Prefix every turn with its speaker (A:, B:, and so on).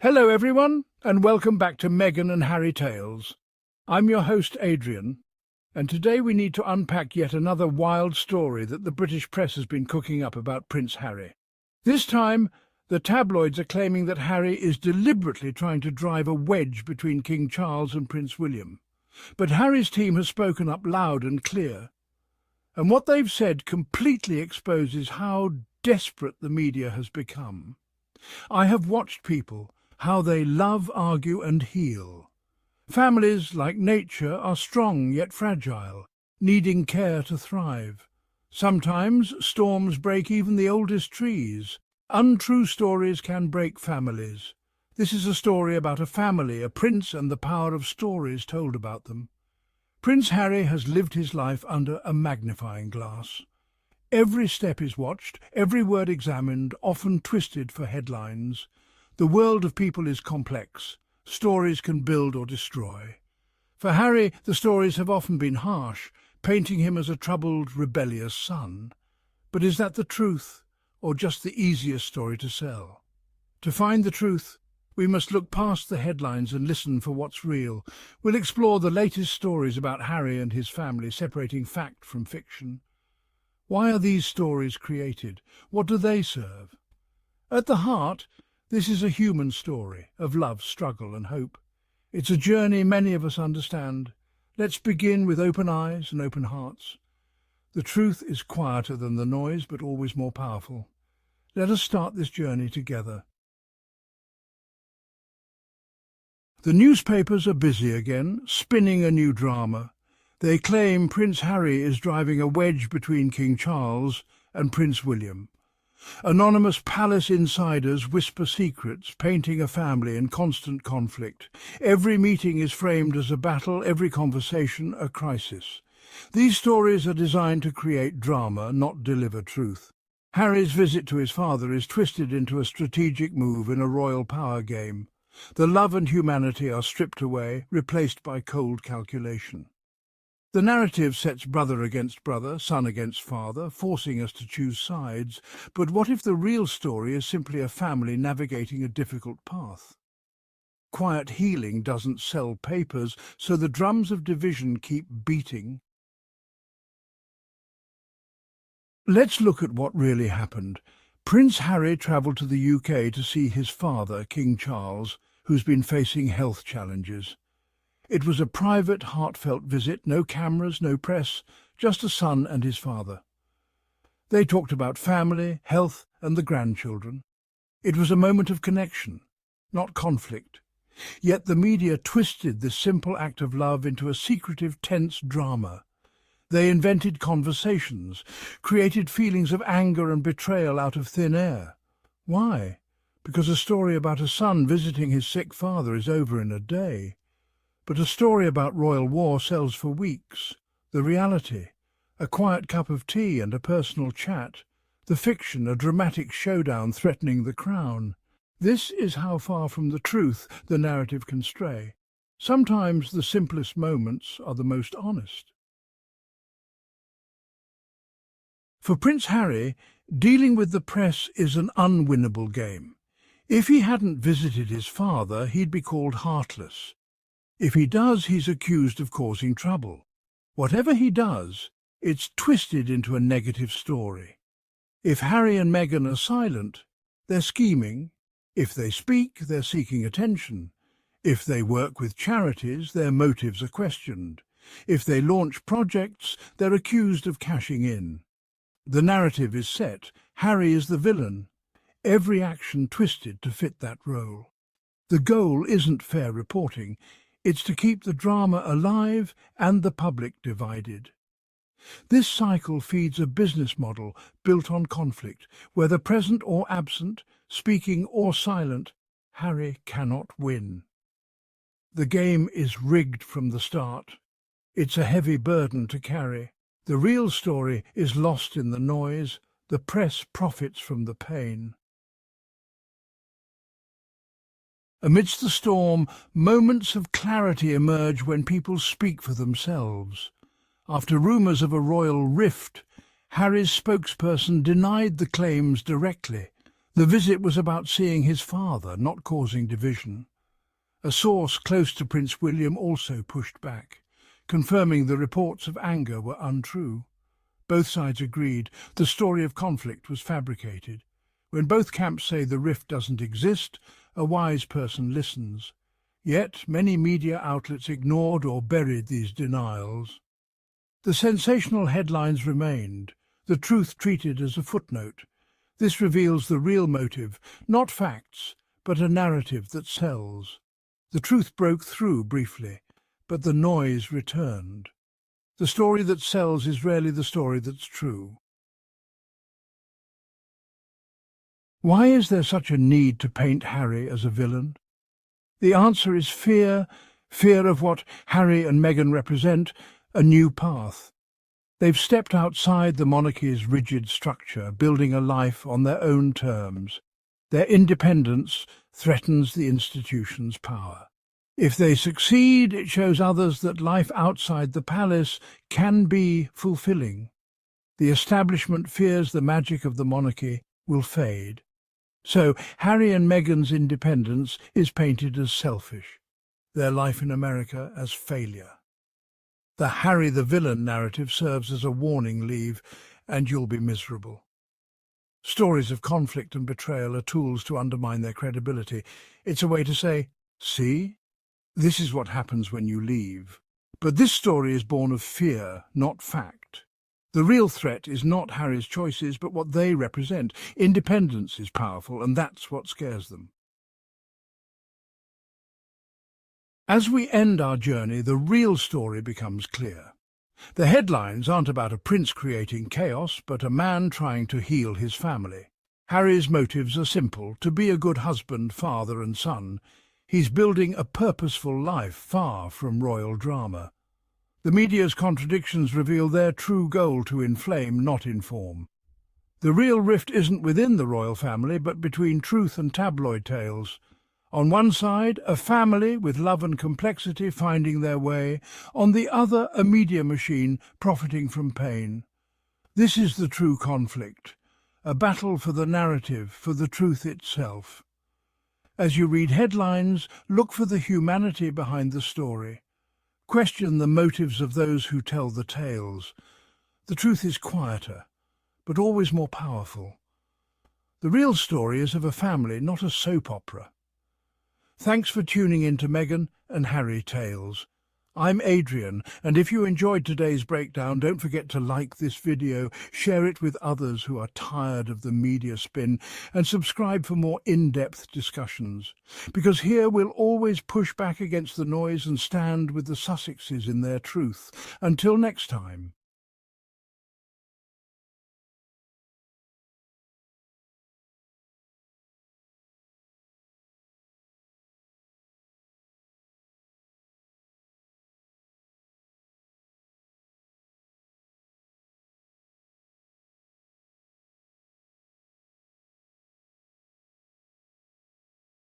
A: Hello everyone, and welcome back to Meghan and Harry Tales. I'm your host Adrian, and today we need to unpack yet another wild story that the British press has been cooking up about Prince Harry. This time, the tabloids are claiming that Harry is deliberately trying to drive a wedge between King Charles and Prince William. But Harry's team has spoken up loud and clear, and what they've said completely exposes how desperate the media has become. I have watched people, how they love, argue and heal. Families, like nature, are strong yet fragile, needing care to thrive. Sometimes storms break even the oldest trees. Untrue stories can break families. This is a story about a family, a prince and the power of stories told about them. Prince Harry has lived his life under a magnifying glass. Every step is watched, every word examined, often twisted for headlines. The world of people is complex. Stories can build or destroy. For Harry, the stories have often been harsh, painting him as a troubled, rebellious son. But is that the truth, or just the easiest story to sell? To find the truth, we must look past the headlines and listen for what's real. We'll explore the latest stories about Harry and his family, separating fact from fiction. Why are these stories created? What do they serve? At the heart, this is a human story of love, struggle and hope. It's a journey many of us understand. Let's begin with open eyes and open hearts. The truth is quieter than the noise, but always more powerful. Let us start this journey together. The newspapers are busy again, spinning a new drama. They claim Prince Harry is driving a wedge between King Charles and Prince William. Anonymous palace insiders whisper secrets, painting a family in constant conflict. Every meeting is framed as a battle, every conversation a crisis. These stories are designed to create drama, not deliver truth. Harry's visit to his father is twisted into a strategic move in a royal power game. The love and humanity are stripped away, replaced by cold calculation. The narrative sets brother against brother, son against father, forcing us to choose sides. But what if the real story is simply a family navigating a difficult path? Quiet healing doesn't sell papers, so the drums of division keep beating. Let's look at what really happened. Prince Harry travelled to the UK to see his father, King Charles, who's been facing health challenges. It was a private, heartfelt visit, no cameras, no press, just a son and his father. They talked about family, health and the grandchildren. It was a moment of connection, not conflict. Yet the media twisted this simple act of love into a secretive, tense drama. They invented conversations, created feelings of anger and betrayal out of thin air. Why? Because a story about a son visiting his sick father is over in a day. But a story about royal war sells for weeks. The reality, a quiet cup of tea and a personal chat. The fiction, a dramatic showdown threatening the crown. This is how far from the truth the narrative can stray. Sometimes the simplest moments are the most honest. For Prince Harry, dealing with the press is an unwinnable game. If he hadn't visited his father, he'd be called heartless. If he does, he's accused of causing trouble. Whatever he does, it's twisted into a negative story. If Harry and Meghan are silent, they're scheming. If they speak, they're seeking attention. If they work with charities, their motives are questioned. If they launch projects, they're accused of cashing in. The narrative is set. Harry is the villain. Every action twisted to fit that role. The goal isn't fair reporting. It's to keep the drama alive and the public divided. This cycle feeds a business model built on conflict. Whether present or absent, speaking or silent, Harry cannot win. The game is rigged from the start. It's a heavy burden to carry. The real story is lost in the noise. The press profits from the pain. Amidst the storm, moments of clarity emerge when people speak for themselves. After rumours of a royal rift, Harry's spokesperson denied the claims directly. The visit was about seeing his father, not causing division. A source close to Prince William also pushed back, confirming the reports of anger were untrue. Both sides agreed the story of conflict was fabricated. When both camps say the rift doesn't exist, a wise person listens. Yet many media outlets ignored or buried these denials. The sensational headlines remained, the truth treated as a footnote. This reveals the real motive, not facts, but a narrative that sells. The truth broke through briefly, but the noise returned. The story that sells is rarely the story that's true. Why is there such a need to paint Harry as a villain? The answer is fear of what Harry and Meghan represent, a new path. They've stepped outside the monarchy's rigid structure, building a life on their own terms. Their independence threatens the institution's power. If they succeed, it shows others that life outside the palace can be fulfilling. The establishment fears the magic of the monarchy will fade. So Harry and Meghan's independence is painted as selfish, their life in America as failure. The Harry the villain narrative serves as a warning, leave, and you'll be miserable. Stories of conflict and betrayal are tools to undermine their credibility. It's a way to say, see, this is what happens when you leave. But this story is born of fear, not fact. The real threat is not Harry's choices, but what they represent. Independence is powerful, and that's what scares them. As we end our journey, the real story becomes clear. The headlines aren't about a prince creating chaos, but a man trying to heal his family. Harry's motives are simple: to be a good husband, father and son. He's building a purposeful life far from royal drama. The media's contradictions reveal their true goal: to inflame, not inform. The real rift isn't within the royal family, but between truth and tabloid tales. On one side, a family with love and complexity finding their way. On the other, a media machine profiting from pain. This is the true conflict, a battle for the narrative, for the truth itself. As you read headlines, look for the humanity behind the story. Question the motives of those who tell the tales. The truth is quieter, but always more powerful. The real story is of a family, not a soap opera. Thanks for tuning in to Meghan and Harry Tales. I'm Adrian, and if you enjoyed today's breakdown, don't forget to like this video, share it with others who are tired of the media spin, and subscribe for more in-depth discussions. Because here we'll always push back against the noise and stand with the Sussexes in their truth. Until next time.